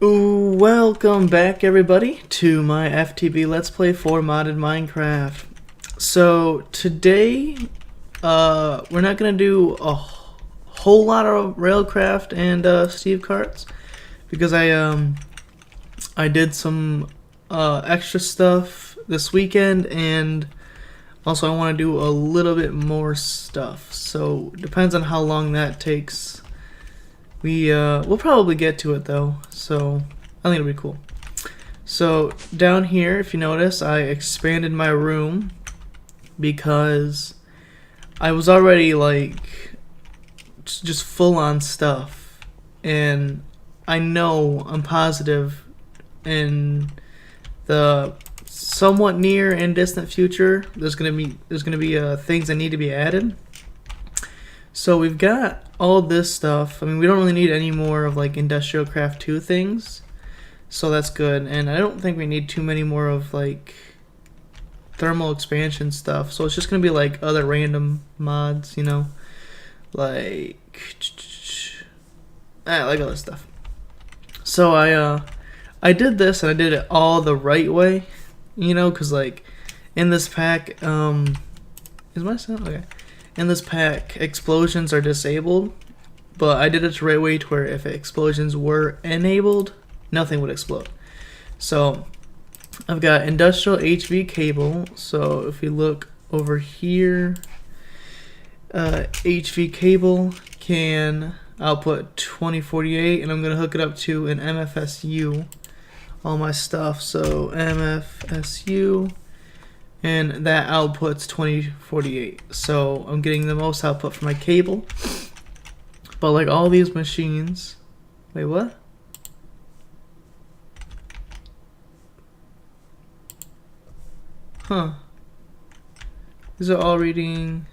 Welcome back, everybody, to my FTB Let's Play for modded Minecraft. So today, we're not gonna do a whole lot of Railcraft and Steve carts because I did some extra stuff this weekend, and also I want to do a little bit more stuff. So depends on how long that takes. We'll probably get to it though, so I think it'll be cool. So down here, if you notice, I expanded my room because I was already like just full on stuff, and I'm positive in the somewhat near and distant future there's gonna be things that need to be added. So we've got all this stuff. I mean, we don't really need any more of like Industrial Craft 2 things, so that's good. And I don't think we need too many more of like thermal expansion stuff. So it's just gonna be like other random mods, you know, like like other stuff. So I did this, and I did it all the right way, you know, because like in this pack, is my sound okay? In this pack, explosions are disabled, but I did it the right way to where if explosions were enabled, nothing would explode. So I've got industrial HV cable. So if you look over here, HV cable can output 2048, and I'm going to hook it up to an MFSU, all my stuff. So MFSU, and that outputs 2048. So I'm getting the most output from my cable. But like all these machines, wait, what? Huh. These are all reading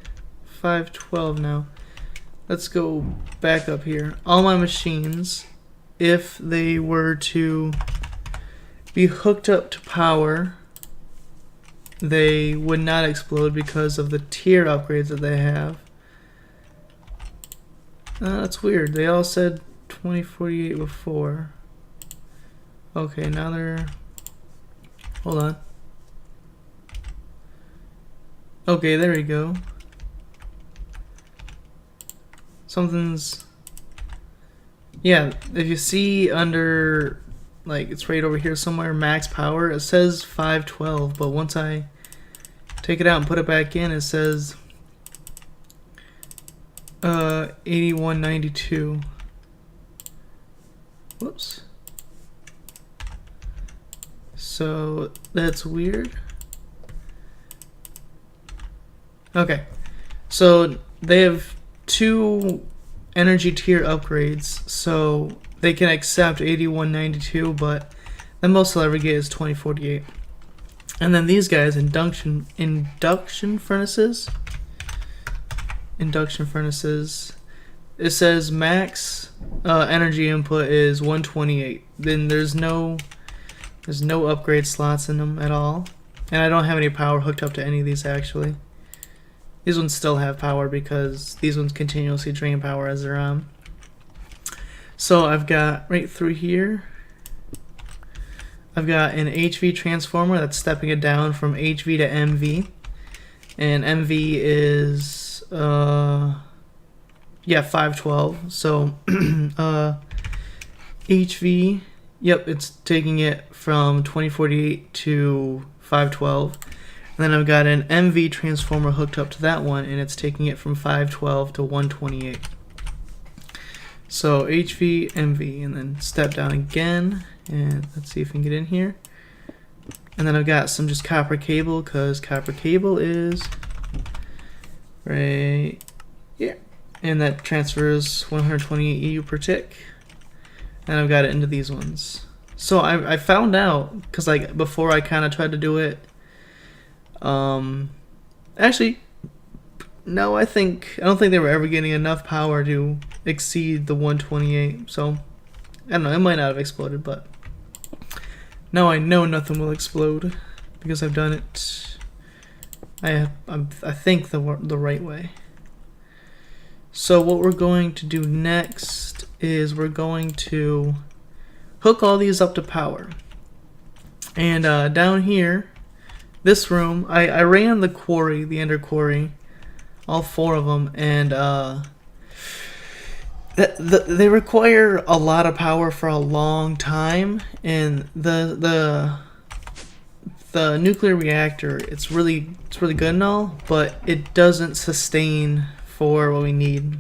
512 now. Let's go back up here. All my machines, if they were to be hooked up to power, they would not explode because of the tier upgrades that they have. That's weird. They all said 2048 before. Okay, now they're... Hold on. Okay, there we go. Something's... Yeah, if you see under... like it's right over here somewhere, max power, it says 512, but once I take it out and put it back in, it says 8192. Whoops. So that's weird. Okay, so they have 2 energy tier upgrades, so they can accept 8192, but the most they'll ever get is 2048. And then these guys, induction furnaces. It says max energy input is 128. Then there's no upgrade slots in them at all, and I don't have any power hooked up to any of these actually. These ones still have power because these ones continuously drain power as they're on. So I've got right through here, I've got an HV transformer that's stepping it down from HV to MV, and MV is 512. So HV, yep, it's taking it from 2048 to 512. And then I've got an MV transformer hooked up to that one, and it's taking it from 512 to 128. So HV, MV, and then step down again, and let's see if we can get in here. And then I've got some just copper cable, because copper cable is right here, and that transfers 128 EU per tick. And I've got it into these ones. So I found out, because like before I kind of tried to do it. Actually, no, I don't think they were ever getting enough power to exceed the 128. So I don't know, it might not have exploded, but now I know nothing will explode because I've done it. I think the right way. So what we're going to do next is we're going to hook all these up to power. And down here, this room, I ran the quarry, the ender quarry, all 4 of them, and they require a lot of power for a long time, and the nuclear reactor, it's really good and all, but it doesn't sustain for what we need.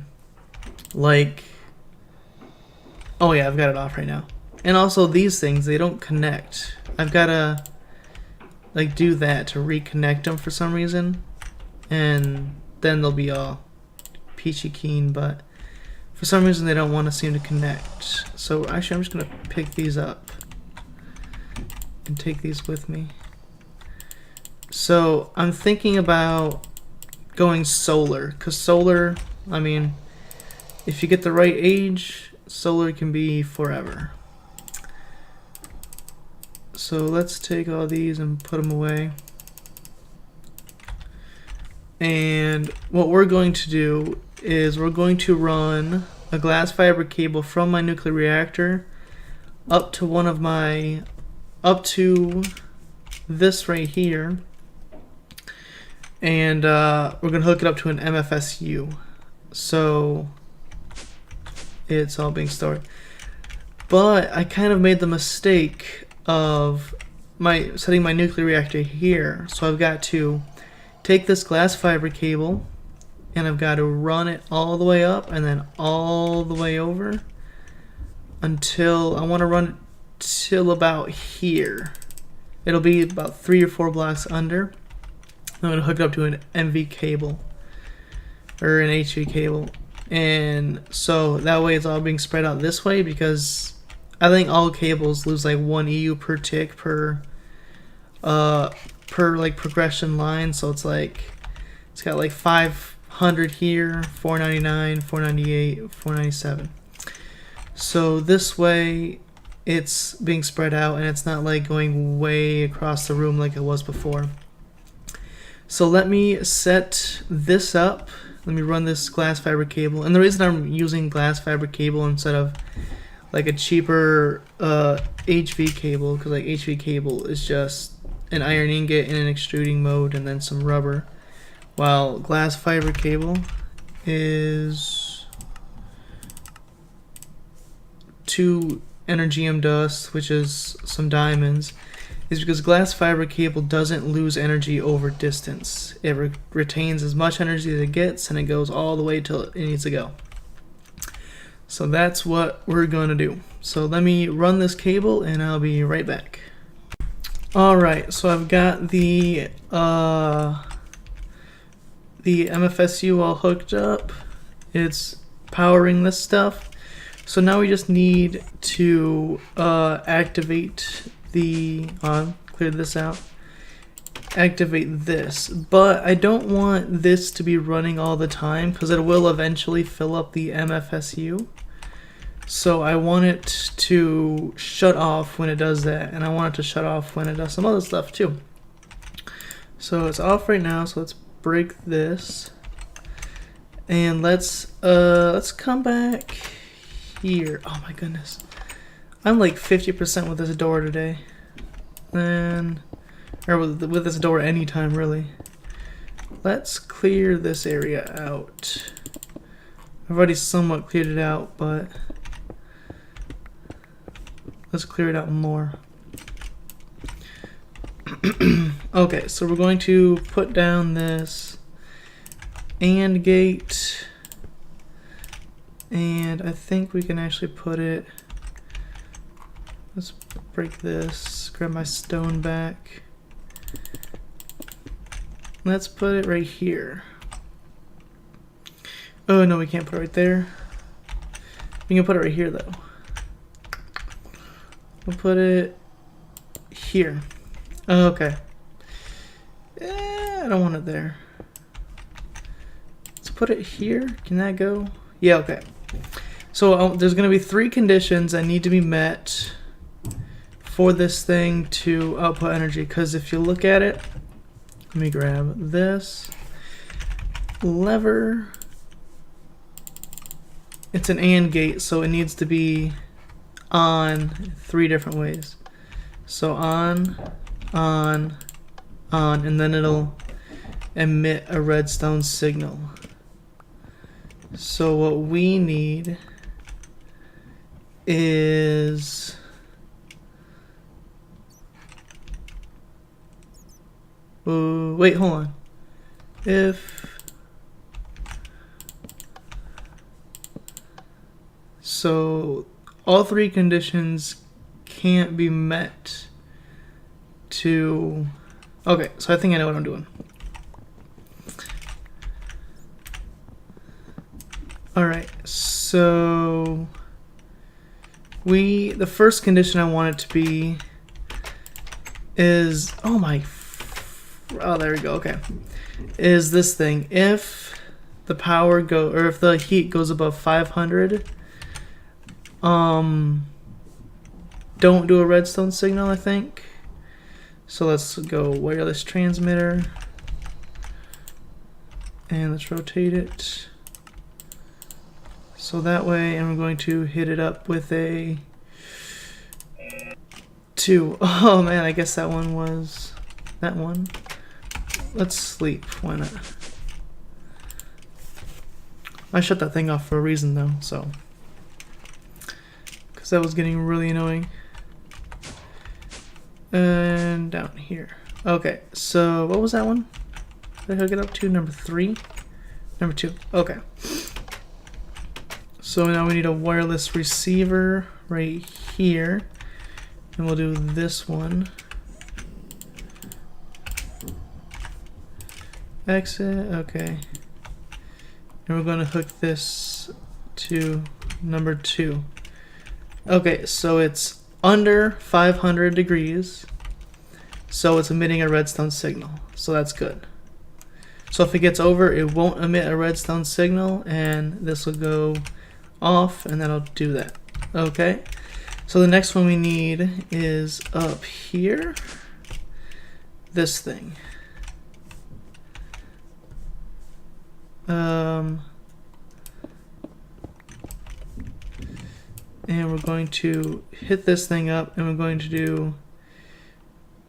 Like, oh yeah, I've got it off right now. And also these things, they don't connect. I've got to like do that to reconnect them for some reason, and then they'll be all peachy keen, but for some reason they don't want to seem to connect. So actually I'm just going to pick these up and take these with me. So I'm thinking about going solar, because solar, I mean, if you get the right age, solar can be forever. So let's take all these and put them away. And what we're going to do is we're going to run a glass fiber cable from my nuclear reactor up to this right here, and we're going to hook it up to an MFSU, so it's all being stored. But I kind of made the mistake of setting my nuclear reactor here, so I've got to take this glass fiber cable and I've got to run it all the way up and then all the way over until I want to run it till about here. It'll be about 3 or 4 blocks under. I'm going to hook it up to an MV cable or an HV cable, and so that way it's all being spread out this way, because I think all cables lose like 1 EU per tick per like progression line, so it's got like 500 here, 499, 498, 497. So this way it's being spread out and it's not like going way across the room like it was before. So let me set this up. Let me run this glass fiber cable, and the reason I'm using glass fiber cable instead of like a cheaper HV cable, because like HV cable is just an iron ingot in an extruding mode and then some rubber, while glass fiber cable is 2 energium dust, which is some diamonds, is because glass fiber cable doesn't lose energy over distance. It retains as much energy as it gets, and it goes all the way till it needs to go. So that's what we're going to do. So let me run this cable and I'll be right back. Alright, so I've got the MFSU all hooked up. It's powering this stuff. So now we just need to activate the, clear this out, activate this. But I don't want this to be running all the time because it will eventually fill up the MFSU. So I want it to shut off when it does that, and I want it to shut off when it does some other stuff too. So it's off right now, so let's break this. And let's come back here. Oh my goodness. I'm like 50% with this door today. Or with this door anytime really. Let's clear this area out. I've already somewhat cleared it out, but let's clear it out more. Okay, so we're going to put down this AND gate, and I think we can actually put it, let's break this, grab my stone back. Let's put it right here. Oh no, we can't put it right there. We can put it right here though. We'll put it here. Oh, okay. I don't want it there. Let's put it here. Can that go? Yeah, okay. So there's going to be 3 conditions that need to be met for this thing to output energy. Because if you look at it, let me grab this lever. It's an AND gate, so it needs to be on 3 different ways. So on, and then it'll emit a redstone signal. So what we need is wait, hold on. So all 3 conditions can't be met to... Okay, so I think I know what I'm doing. Alright, so the first condition I want it to be is, oh there we go, okay. Is this thing, if the power if the heat goes above 500, don't do a redstone signal, I think. So let's go wireless transmitter, and let's rotate it. So that way, and we're going to hit it up with a 2. Oh man, I guess that one was that one. Let's sleep, why not? I shut that thing off for a reason though, so. Because that was getting really annoying. And down here. Okay, so what was that one? Did I hook it up to? Number 3? Number 2. Okay. So now we need a wireless receiver right here. And we'll do this one. Exit, okay. And we're going to hook this to number 2. Okay, so it's under 500 degrees, so it's emitting a redstone signal, so that's good. So if it gets over, it won't emit a redstone signal, and this will go off, and that'll do that. Okay, so the next one we need is up here, this thing. And we're going to hit this thing up, and we're going to do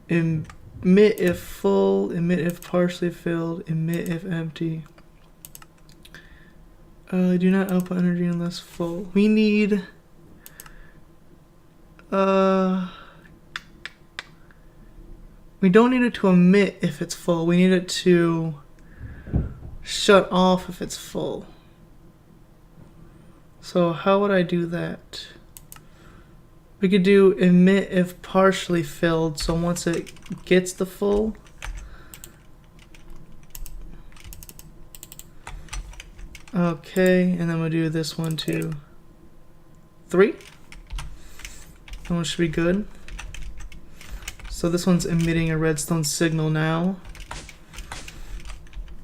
emit if full, emit if partially filled, emit if empty. Do not output energy unless full. We need we don't need it to emit if it's full. We need it to shut off if it's full. So how would I do that? We could do emit if partially filled, so once it gets the full, okay, and then we'll do this one too. 3. That one should be good. So this one's emitting a redstone signal now.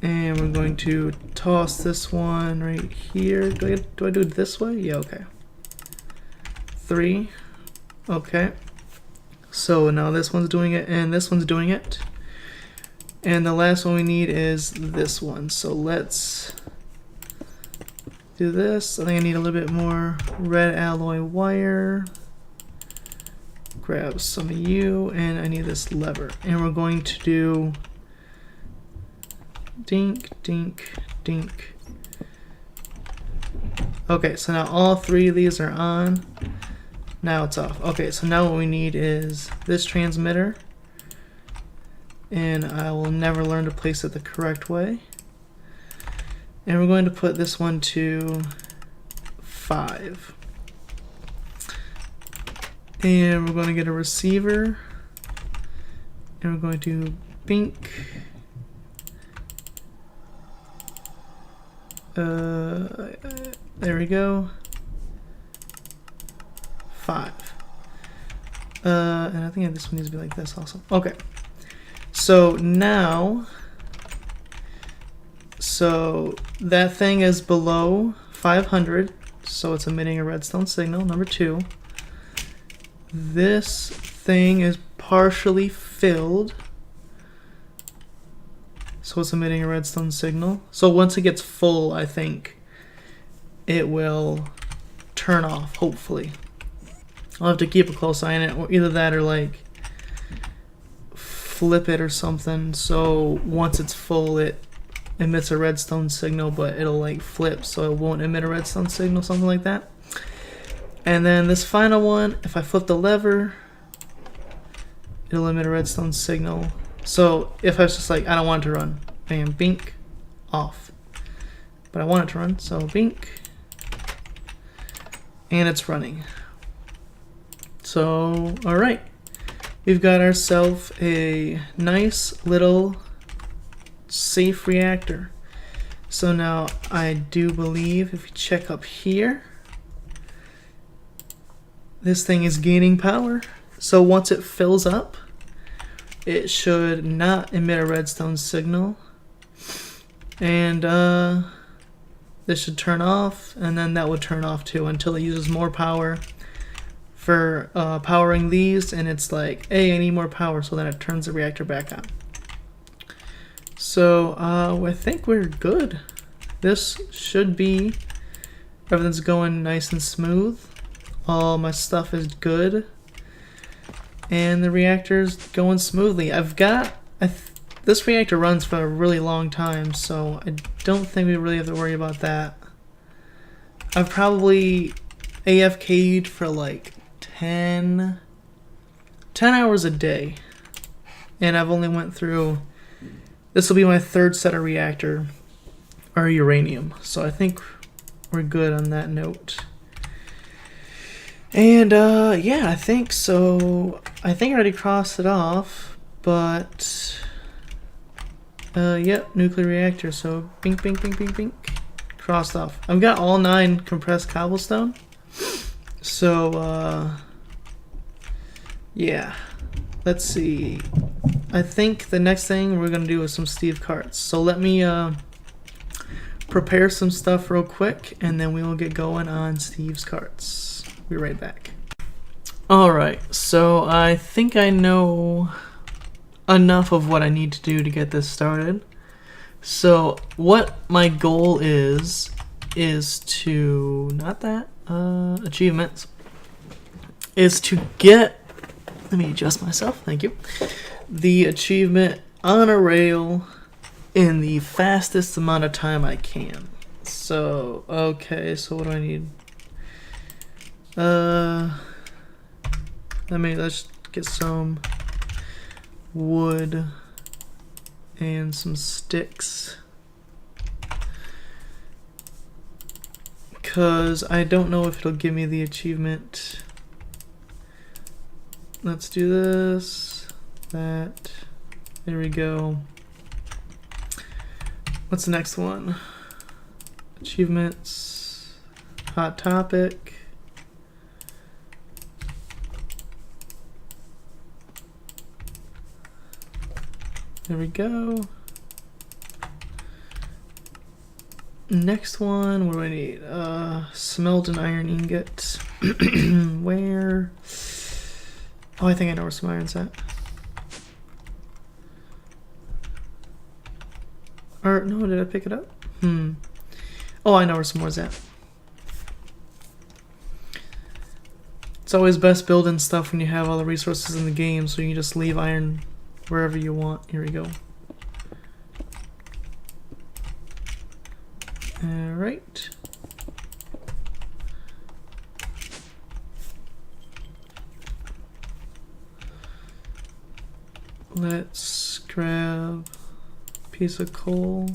And we're going to toss this one right here. Do I do it this way? Yeah, okay. 3. Okay. So now this one's doing it, and this one's doing it. And the last one we need is this one. So let's do this. I think I need a little bit more red alloy wire. Grab some of you, and I need this lever. And we're going to do dink, dink, dink. Okay, so now all 3 of these are on. Now it's off. Okay, so now what we need is this transmitter. And I will never learn to place it the correct way. And we're going to put this one to 5. And we're going to get a receiver. And we're going to bink. There we go. 5. And I think this one needs to be like this also. Okay. So now, so that thing is below 500, so it's emitting a redstone signal, number 2. This thing is partially filled, so it's emitting a redstone signal. So once it gets full, I think it will turn off, hopefully. I'll have to keep a close eye on it, or either that or like flip it or something. So once it's full, it emits a redstone signal, but it'll like flip, so it won't emit a redstone signal, something like that. And then this final one, if I flip the lever, it'll emit a redstone signal. So if I was just like, I don't want it to run, bam, bink, off. But I want it to run, so bink, and it's running. So, alright. We've got ourselves a nice little safe reactor. So now I do believe if you check up here, this thing is gaining power. So once it fills up, it should not emit a redstone signal. And this should turn off, and then that would turn off too until it uses more power for powering these, and it's like, hey, I need more power, so then it turns the reactor back on. So I think we're good. This should be, everything's going nice and smooth. All my stuff is good, and the reactor's going smoothly. I've got, this reactor runs for a really long time, so I don't think we really have to worry about that. I've probably AFK'd for like 10 hours a day, and I've only went through, this will be my third set of reactor or uranium, so I think we're good on that note. And yeah, I think so. I think I already crossed it off, but yep, nuclear reactor, so bink, bink, bink, bink, bink, crossed off. I've got all 9 compressed cobblestone, so yeah, let's see. I think the next thing we're gonna do is some Steve carts. So let me prepare some stuff real quick, and then we will get going on Steve's carts. Be right back. Alright, so I think I know enough of what I need to do to get this started. So what my goal is to, not that, achievements, is to get, let me adjust myself, thank you, the achievement on a rail in the fastest amount of time I can. So, okay, so what do I need? Let's get some wood and some sticks, because I don't know if it'll give me the achievement. Let's do this, that, there we go. What's the next one? Achievements, hot topic. There we go. Next one, what do I need? Smelt an iron ingot. Where? Oh, I think I know where some iron's at. Or, no, did I pick it up? Oh, I know where some more's at. It's always best building stuff when you have all the resources in the game, so you can just leave iron wherever you want. Here we go. Alright. Let's grab a piece of coal,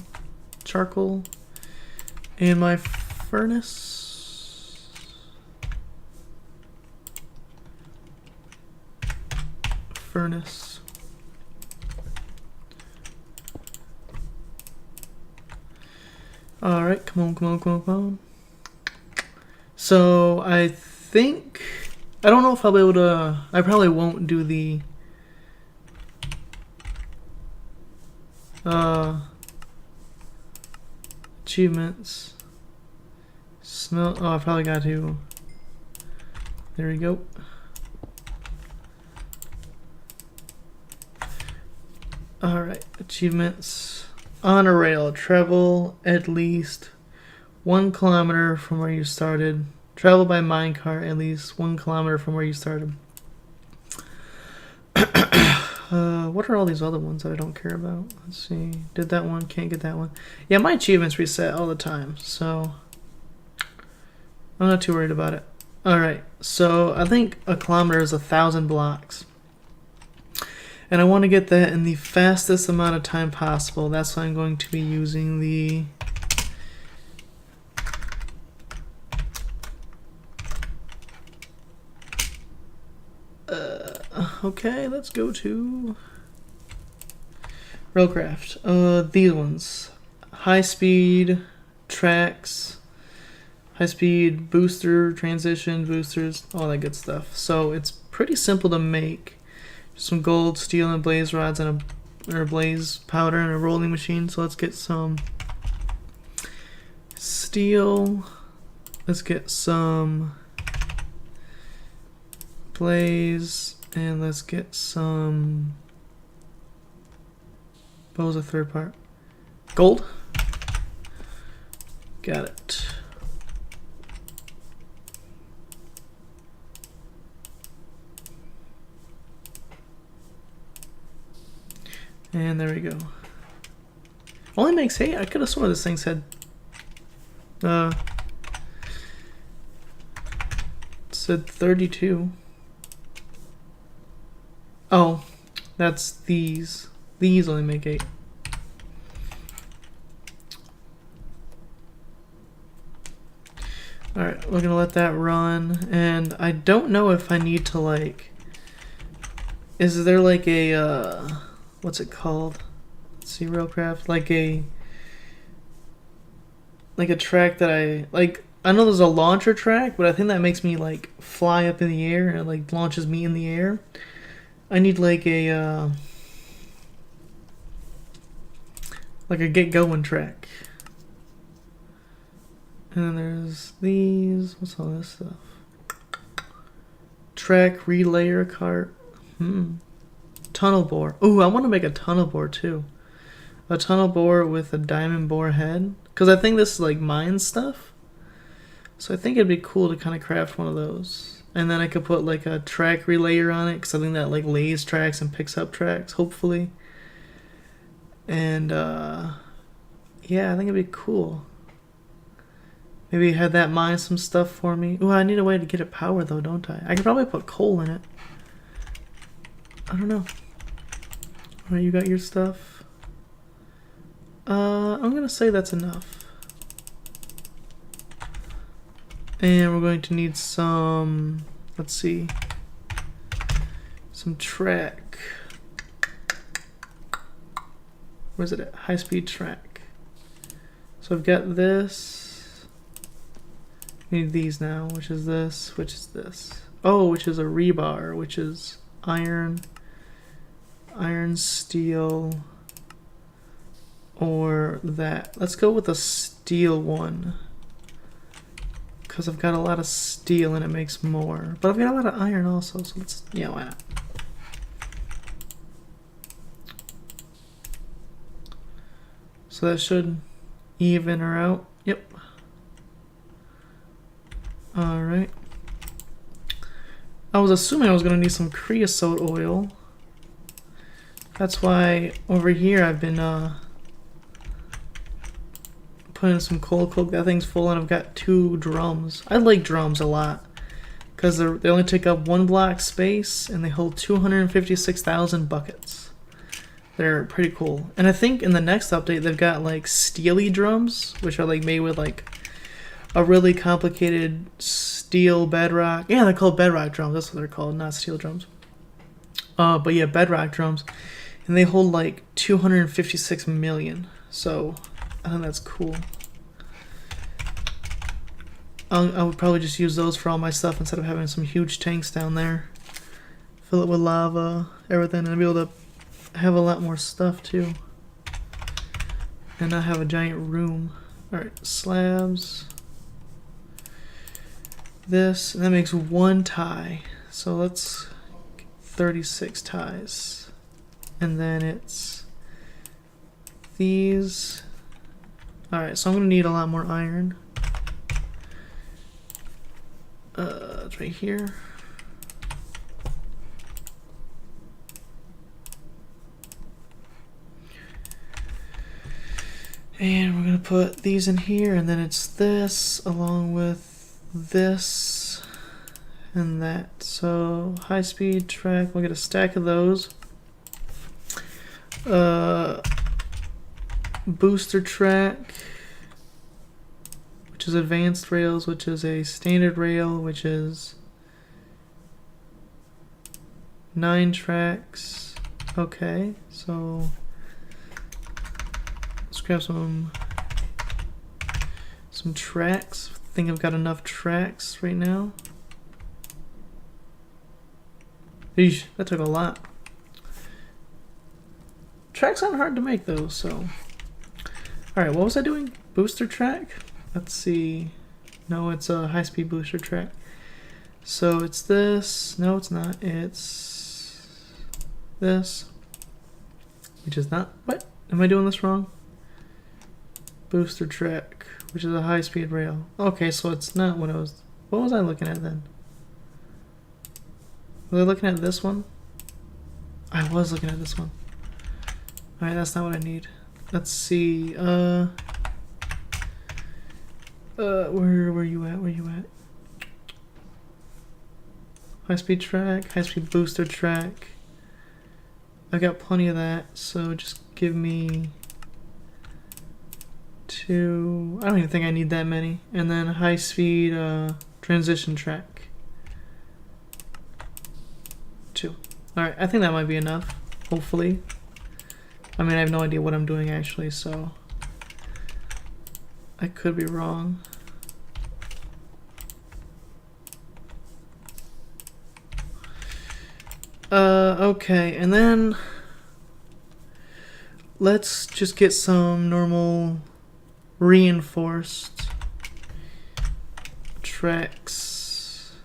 charcoal, and my furnace. Alright, come on, come on, come on, come on. So I think, I don't know if I'll be able to, I probably won't do the achievements. Smell, oh, I probably got to, there we go. Alright, achievements. On a rail, travel at least 1 kilometer from where you started Travel by minecart at least 1 kilometer from where you started. What are all these other ones that I don't care about? Let's see. Did that one, can't get that one. Yeah, my achievements reset all the time, so I'm not too worried about it. Alright, so I think a kilometer is 1,000 blocks. And I want to get that in the fastest amount of time possible. That's why I'm going to be using the okay, let's go to Railcraft. These ones. High speed tracks, high speed booster, transition boosters, all that good stuff. So it's pretty simple to make. Some gold, steel, and blaze rods and a blaze powder and a rolling machine. So let's get some steel. Let's get some blaze. And let's get some. What was the third part? Gold. Got it. And there we go. Only makes 8. I could have sworn this thing said. Said 32. Oh, that's these. These only make 8. Alright, we're gonna let that run. And I don't know if I need to, like... Is there like a, what's it called? Let's see, Railcraft. Like a track that I know there's a launcher track, but I think that makes me, like, fly up in the air and it, like, launches me in the air. I need like a get going track. And then there's these. What's all this stuff? Track relayer cart. Tunnel bore. Ooh, I want to make a tunnel bore too. A tunnel bore with a diamond bore head. Because I think this is like mine stuff. So I think it'd be cool to kind of craft one of those. And then I could put like a track relayer on it, because I think that like lays tracks and picks up tracks, hopefully. And yeah, I think it'd be cool. Maybe have that mine some stuff for me. Ooh, I need a way to get it power though, don't I? I could probably put coal in it. I don't know. Alright, you got your stuff. I'm gonna say that's enough. And we're going to need some, let's see, some track. Where's it at? High speed track. So I've got this. We need these now, which is this, which is this. Oh, which is a rebar, which is iron, steel, or that. Let's go with the steel one. Because I've got a lot of steel and it makes more. But I've got a lot of iron also, so let's, yeah, why not? So that should even her out. Yep. Alright. I was assuming I was going to need some creosote oil. That's why over here I've been put in some coal coke. That thing's full and I've got 2 drums. I like drums a lot because they only take up 1 block space and they hold 256,000 buckets. They're pretty cool. And I think in the next update they've got like steely drums, which are like made with like a really complicated steel bedrock. Yeah, they're called bedrock drums. That's what they're called, not steel drums. But yeah, bedrock drums. And they hold like 256 million. So I think that's cool. I would probably just use those for all my stuff instead of having some huge tanks down there. Fill it with lava, everything, and I'd be able to have a lot more stuff too. And not have a giant room. Alright, slabs. This, and that makes 1 tie. So let's get 36 ties. And then it's these. Alright, so I'm going to need a lot more iron. It's right here. And we're gonna put these in here, and then it's this along with this and that. So high-speed track, we'll get a stack of those. Booster track, which is advanced rails, which is a standard rail, which is 9 tracks. Okay, so let's grab some tracks. I think I've got enough tracks right now. Eesh, that took a lot. Tracks aren't hard to make though, so. Alright, what was I doing? Booster track? Let's see. No, it's a high-speed booster track. So it's this. No, it's not. It's this. Which is not. What? Am I doing this wrong? Booster track, which is a high-speed rail. Okay, so it's not what I was. What was I looking at then? Was I looking at this one? I was looking at this one. Alright, that's not what I need. Let's see. Where you at? Where you at? High-speed track, high-speed booster track. I've got plenty of that, so just give me 2. I don't even think I need that many. And then high-speed transition track. 2. Alright, I think that might be enough, hopefully. I mean, I have no idea what I'm doing actually, so I could be wrong. Okay, and then let's just get some normal reinforced tracks,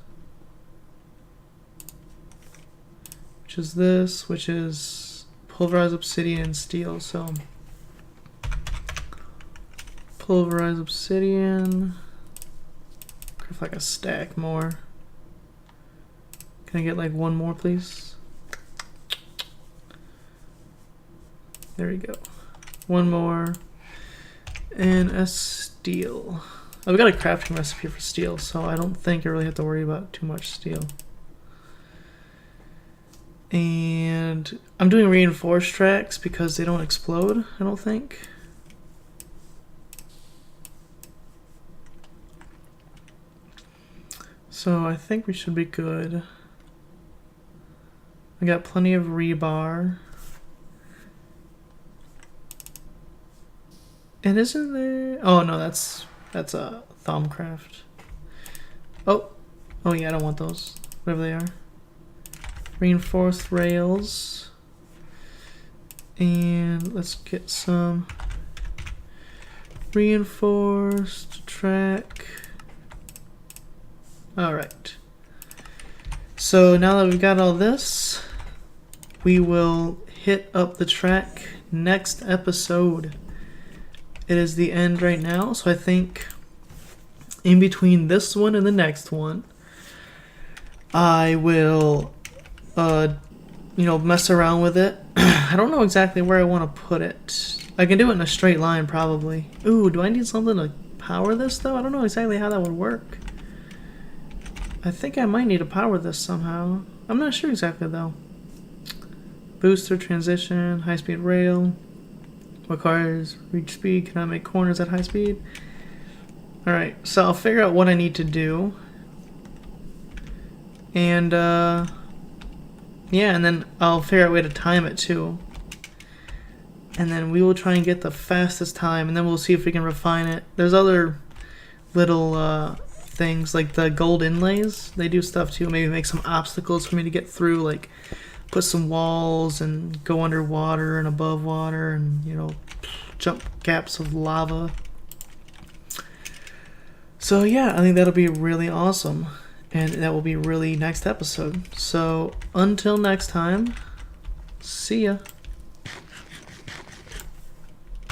which is this, which is pulverized obsidian and steel. So pulverized obsidian, craft like a stack more. Can I get like one more, please? There we go. One more. And a steel. I've got a crafting recipe for steel, so I don't think I really have to worry about too much steel. And I'm doing reinforced tracks because they don't explode, I don't think. So I think we should be good. I got plenty of rebar. And isn't there? Oh no, that's a Thaumcraft. Oh yeah, I don't want those. Whatever they are. Reinforced rails. And let's get some reinforced track. Alright. So now that we've got all this, we will hit up the track next episode. It is the end right now, so I think in between this one and the next one, I will, mess around with it. I don't know exactly where I want to put it. I can do it in a straight line, probably. Ooh, do I need something to power this, though? I don't know exactly how that would work. I think I might need to power this somehow. I'm not sure exactly, though. Booster, transition, high-speed rail. Requires reach speed, cannot make corners at high speed. Alright, so I'll figure out what I need to do. And, yeah, and then I'll figure out a way to time it too. And then we will try and get the fastest time, and then we'll see if we can refine it. There's other little things, like the gold inlays. They do stuff too, maybe make some obstacles for me to get through, like put some walls and go underwater and above water and, jump gaps of lava. So yeah, I think that'll be really awesome. And that will be really next episode. So until next time, see ya.